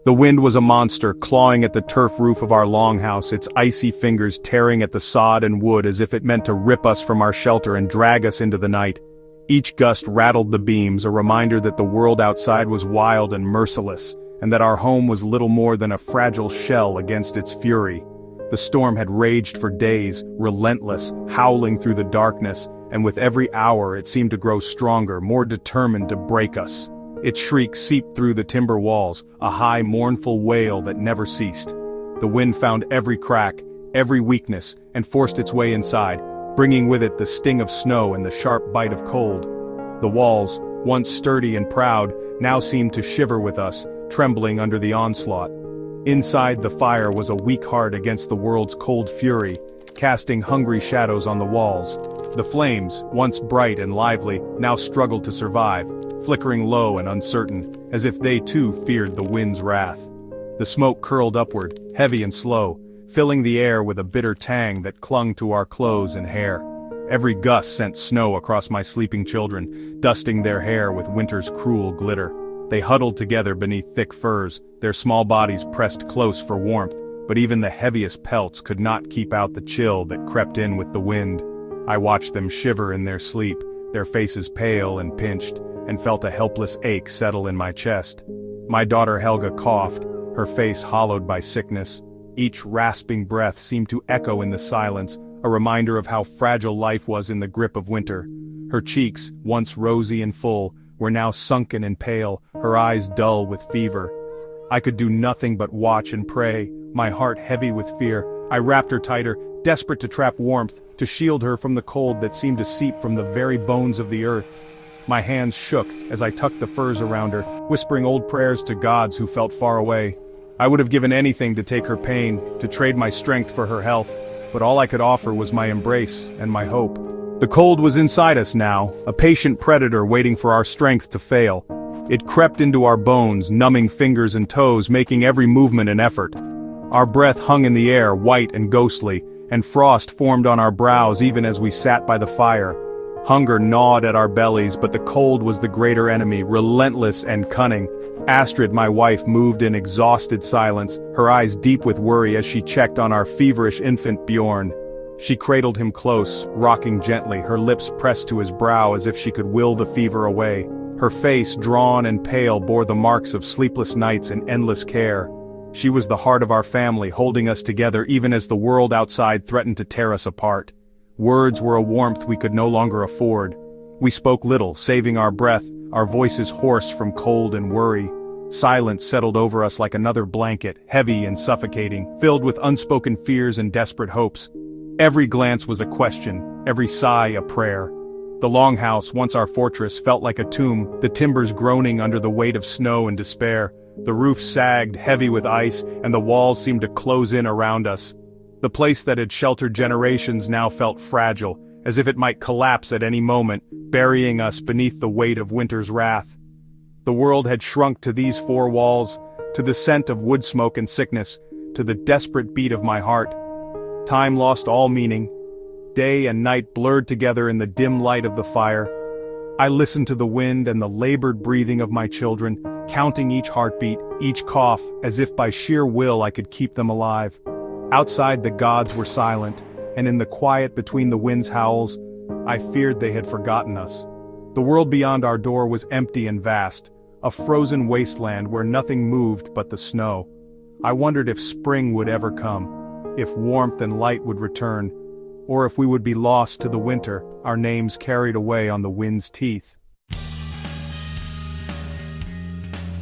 The wind was a monster, clawing at the turf roof of our longhouse, its icy fingers tearing at the sod and wood as if it meant to rip us from our shelter and drag us into the night. Each gust rattled the beams, a reminder that the world outside was wild and merciless, and that our home was little more than a fragile shell against its fury. The storm had raged for days, relentless, howling through the darkness, and with every hour it seemed to grow stronger, more determined to break us. Its shriek seeped through the timber walls, a high, mournful wail that never ceased. The wind found every crack, every weakness, and forced its way inside, bringing with it the sting of snow and the sharp bite of cold. The walls, once sturdy and proud, now seemed to shiver with us, trembling under the onslaught. Inside, the fire was a weak heart against the world's cold fury, casting hungry shadows on the walls. The flames, once bright and lively, now struggled to survive, flickering low and uncertain, as if they too feared the wind's wrath. The smoke curled upward, heavy and slow, filling the air with a bitter tang that clung to our clothes and hair. Every gust sent snow across my sleeping children, dusting their hair with winter's cruel glitter. They huddled together beneath thick furs, their small bodies pressed close for warmth, but even the heaviest pelts could not keep out the chill that crept in with the wind. I watched them shiver in their sleep, their faces pale and pinched, and felt a helpless ache settle in my chest. My daughter Helga coughed, her face hollowed by sickness. Each rasping breath seemed to echo in the silence, a reminder of how fragile life was in the grip of winter. Her cheeks, once rosy and full, were now sunken and pale, her eyes dull with fever. I could do nothing but watch and pray, my heart heavy with fear. I wrapped her tighter, desperate to trap warmth, to shield her from the cold that seemed to seep from the very bones of the earth. My hands shook as I tucked the furs around her, whispering old prayers to gods who felt far away. I would have given anything to take her pain, to trade my strength for her health, but all I could offer was my embrace and my hope. The cold was inside us now, a patient predator waiting for our strength to fail. It crept into our bones, numbing fingers and toes, making every movement an effort. Our breath hung in the air, white and ghostly, and frost formed on our brows even as we sat by the fire. Hunger gnawed at our bellies, but the cold was the greater enemy, relentless and cunning. Astrid, my wife, moved in exhausted silence, her eyes deep with worry as she checked on our feverish infant Bjorn. She cradled him close, rocking gently, her lips pressed to his brow as if she could will the fever away. Her face, drawn and pale, bore the marks of sleepless nights and endless care. She was the heart of our family, holding us together even as the world outside threatened to tear us apart. Words were a warmth we could no longer afford. We spoke little, saving our breath, our voices hoarse from cold and worry. Silence settled over us like another blanket, heavy and suffocating, filled with unspoken fears and desperate hopes. Every glance was a question, every sigh a prayer. The longhouse, once our fortress, felt like a tomb, the timbers groaning under the weight of snow and despair. The roof sagged, heavy with ice, and the walls seemed to close in around us. The place that had sheltered generations now felt fragile, as if it might collapse at any moment, burying us beneath the weight of winter's wrath. The world had shrunk to these four walls, to the scent of wood smoke and sickness, to the desperate beat of my heart. Time lost all meaning. Day and night blurred together in the dim light of the fire. I listened to the wind and the labored breathing of my children, counting each heartbeat, each cough, as if by sheer will I could keep them alive. Outside the gods were silent, and in the quiet between the wind's howls, I feared they had forgotten us. The world beyond our door was empty and vast, a frozen wasteland where nothing moved but the snow. I wondered if spring would ever come, if warmth and light would return, or if we would be lost to the winter, our names carried away on the wind's teeth.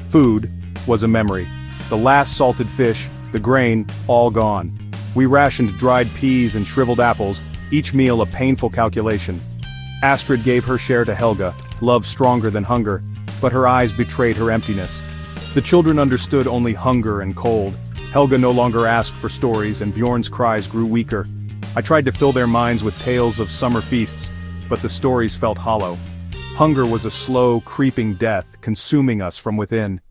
Food was a memory. The last salted fish, the grain, all gone. We rationed dried peas and shriveled apples, each meal a painful calculation. Astrid gave her share to Helga, love stronger than hunger, but her eyes betrayed her emptiness. The children understood only hunger and cold. Helga no longer asked for stories, and Bjorn's cries grew weaker. I tried to fill their minds with tales of summer feasts, but the stories felt hollow. Hunger was a slow, creeping death, consuming us from within.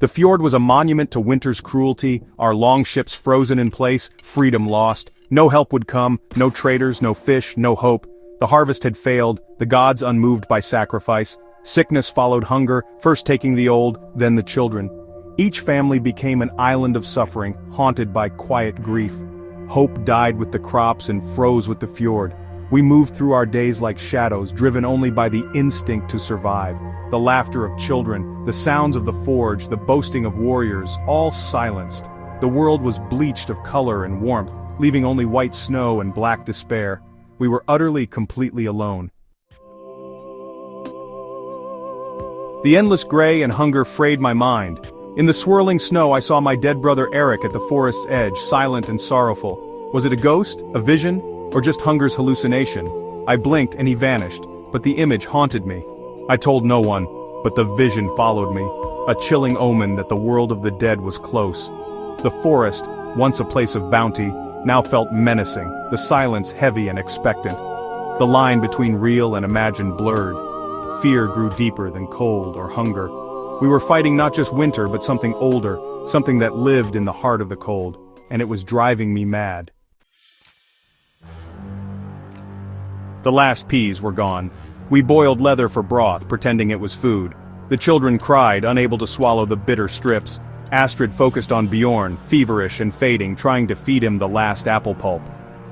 The fjord was a monument to winter's cruelty, our longships frozen in place, freedom lost. No help would come, no traders, no fish, no hope. The harvest had failed, the gods unmoved by sacrifice. Sickness followed hunger, first taking the old, then the children. Each family became an island of suffering, haunted by quiet grief. Hope died with the crops and froze with the fjord. We moved through our days like shadows, driven only by the instinct to survive. The laughter of children, the sounds of the forge, the boasting of warriors, all silenced. The world was bleached of color and warmth, leaving only white snow and black despair. We were utterly, completely alone. The endless gray and hunger frayed my mind. In the swirling snow I saw my dead brother Eric at the forest's edge, silent and sorrowful. Was it a ghost, a vision, or just hunger's hallucination? I blinked and he vanished, but the image haunted me. I told no one, but the vision followed me, a chilling omen that the world of the dead was close. The forest, once a place of bounty, now felt menacing, the silence heavy and expectant. The line between real and imagined blurred. Fear grew deeper than cold or hunger. We were fighting not just winter but something older, something that lived in the heart of the cold, and it was driving me mad. The last peas were gone. We boiled leather for broth, pretending it was food. The children cried, unable to swallow the bitter strips. Astrid focused on Bjorn, feverish and fading, trying to feed him the last apple pulp.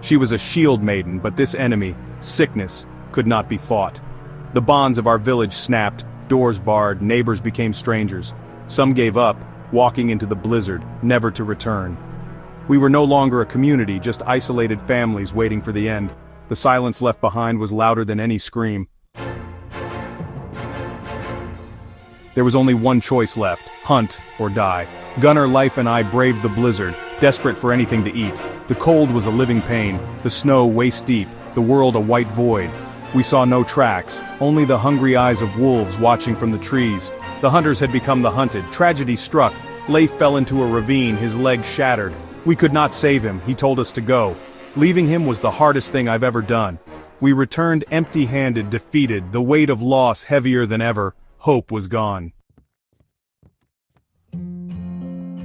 She was a shield maiden, but this enemy, sickness, could not be fought. The bonds of our village snapped, doors barred, neighbors became strangers. Some gave up, walking into the blizzard, never to return. We were no longer a community, just isolated families waiting for the end. The silence left behind was louder than any scream. There was only one choice left, hunt or die. Gunnar, Leif and I braved the blizzard, desperate for anything to eat. The cold was a living pain, the snow waist-deep, the world a white void. We saw no tracks, only the hungry eyes of wolves watching from the trees. The hunters had become the hunted. Tragedy struck. Leif fell into a ravine, his leg shattered. We could not save him, he told us to go. Leaving him was the hardest thing I've ever done. We returned empty-handed, defeated, the weight of loss heavier than ever. Hope was gone.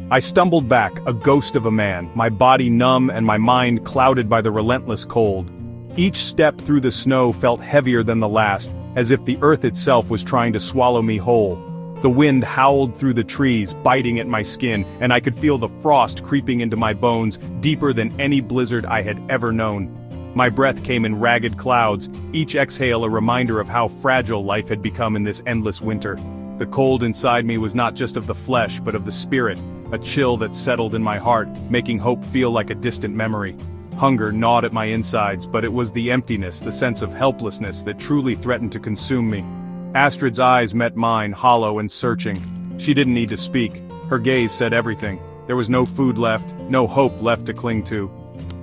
I stumbled back, a ghost of a man, my body numb and my mind clouded by the relentless cold. Each step through the snow felt heavier than the last, as if the earth itself was trying to swallow me whole. The wind howled through the trees, biting at my skin, and I could feel the frost creeping into my bones, deeper than any blizzard I had ever known. My breath came in ragged clouds, each exhale a reminder of how fragile life had become in this endless winter. The cold inside me was not just of the flesh but of the spirit, a chill that settled in my heart, making hope feel like a distant memory. Hunger gnawed at my insides, but it was the emptiness, the sense of helplessness that truly threatened to consume me. Astrid's eyes met mine, hollow and searching. She didn't need to speak. Her gaze said everything. There was no food left, no hope left to cling to.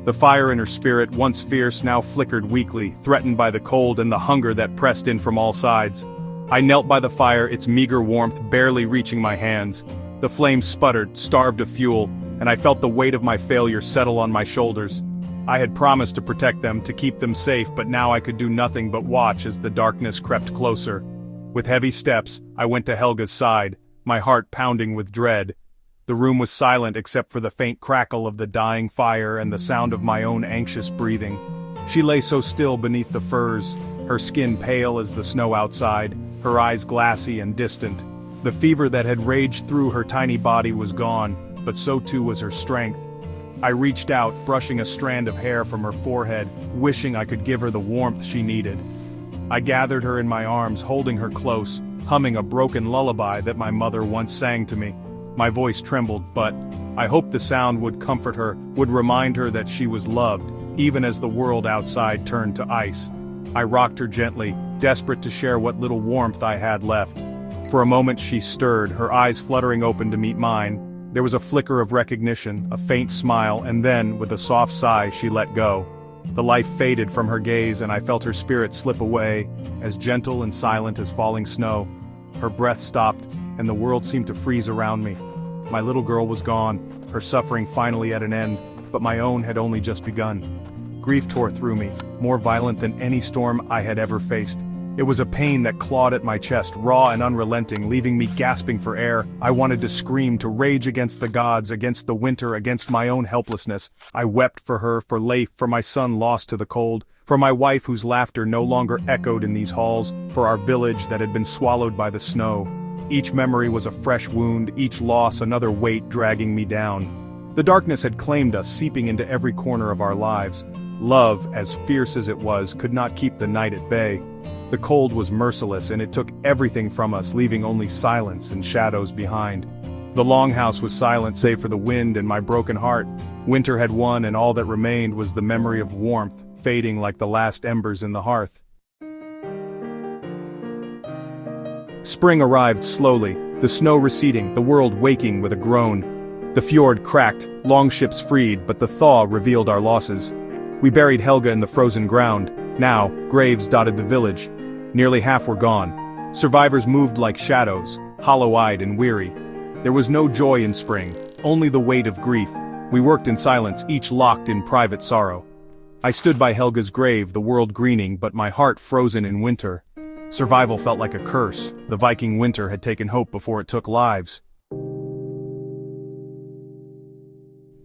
The fire in her spirit, once fierce, now flickered weakly, threatened by the cold and the hunger that pressed in from all sides. I knelt by the fire, its meager warmth barely reaching my hands. The flames sputtered, starved of fuel, and I felt the weight of my failure settle on my shoulders. I had promised to protect them, to keep them safe, but now I could do nothing but watch as the darkness crept closer. With heavy steps, I went to Helga's side, my heart pounding with dread. The room was silent except for the faint crackle of the dying fire and the sound of my own anxious breathing. She lay so still beneath the furs, her skin pale as the snow outside, her eyes glassy and distant. The fever that had raged through her tiny body was gone, but so too was her strength. I reached out, brushing a strand of hair from her forehead, wishing I could give her the warmth she needed. I gathered her in my arms, holding her close, humming a broken lullaby that my mother once sang to me. My voice trembled, but I hoped the sound would comfort her, would remind her that she was loved, even as the world outside turned to ice. I rocked her gently, desperate to share what little warmth I had left. For a moment she stirred, her eyes fluttering open to meet mine. There was a flicker of recognition, a faint smile, and then, with a soft sigh, she let go. The life faded from her gaze and I felt her spirit slip away, as gentle and silent as falling snow. Her breath stopped, and the world seemed to freeze around me. My little girl was gone, her suffering finally at an end, but my own had only just begun. Grief tore through me, more violent than any storm I had ever faced. It was a pain that clawed at my chest, raw and unrelenting, leaving me gasping for air. I wanted to scream, to rage against the gods, against the winter, against my own helplessness. I wept for her, for Leif, for my son lost to the cold, For my wife whose laughter no longer echoed in these halls, for our village that had been swallowed by the snow. Each memory was a fresh wound, each loss another weight dragging me down. The darkness had claimed us, seeping into every corner of our lives. Love, as fierce as it was, could not keep the night at bay. The cold was merciless, and it took everything from us, leaving only silence and shadows behind. The longhouse was silent save for the wind and my broken heart. Winter had won, and all that remained was the memory of warmth, fading like the last embers in the hearth. Spring arrived slowly, the snow receding, the world waking with a groan. The fjord cracked, longships freed, but the thaw revealed our losses. We buried Helga in the frozen ground. Now, graves dotted the village. Nearly half were gone. Survivors moved like shadows, hollow-eyed and weary. There was no joy in spring, only the weight of grief. We worked in silence, each locked in private sorrow. I stood by Helga's grave, the world greening, but my heart frozen in winter. Survival felt like a curse. The Viking Winter had taken hope before it took lives.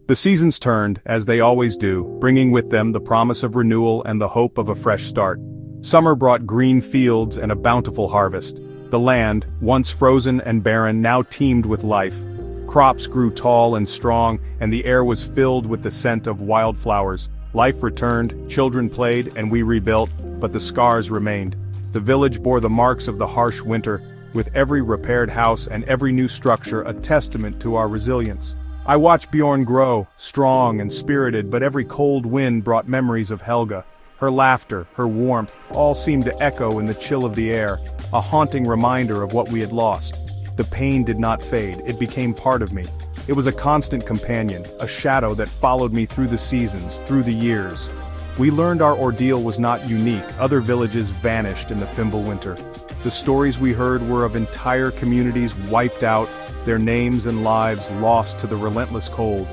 The seasons turned, as they always do, bringing with them the promise of renewal and the hope of a fresh start. Summer brought green fields and a bountiful harvest. The land, once frozen and barren, now teemed with life. Crops grew tall and strong, and the air was filled with the scent of wildflowers. Life returned, children played, and we rebuilt, but the scars remained. The village bore the marks of the harsh winter, with every repaired house and every new structure a testament to our resilience. I watched Bjorn grow, strong and spirited, but every cold wind brought memories of Helga. Her laughter, her warmth, all seemed to echo in the chill of the air, a haunting reminder of what we had lost. The pain did not fade, it became part of me. It was a constant companion, a shadow that followed me through the seasons, through the years. We learned our ordeal was not unique. Other villages vanished in the Fimble Winter. The stories we heard were of entire communities wiped out, their names and lives lost to the relentless cold.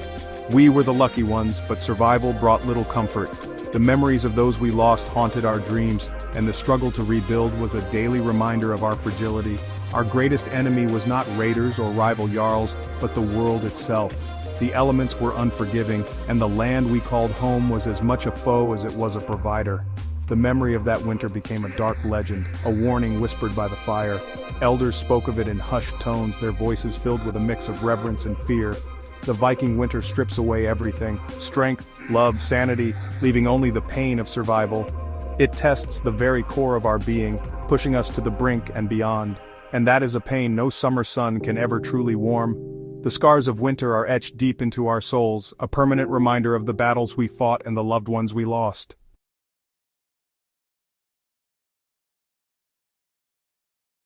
We were the lucky ones, but survival brought little comfort. The memories of those we lost haunted our dreams, and the struggle to rebuild was a daily reminder of our fragility. Our greatest enemy was not raiders or rival jarls, but the world itself. The elements were unforgiving, and the land we called home was as much a foe as it was a provider. The memory of that winter became a dark legend, a warning whispered by the fire. Elders spoke of it in hushed tones, their voices filled with a mix of reverence and fear. The Viking Winter strips away everything: strength, love, sanity, leaving only the pain of survival. It tests the very core of our being, pushing us to the brink and beyond. And that is a pain no summer sun can ever truly warm. The scars of winter are etched deep into our souls, a permanent reminder of the battles we fought and the loved ones we lost.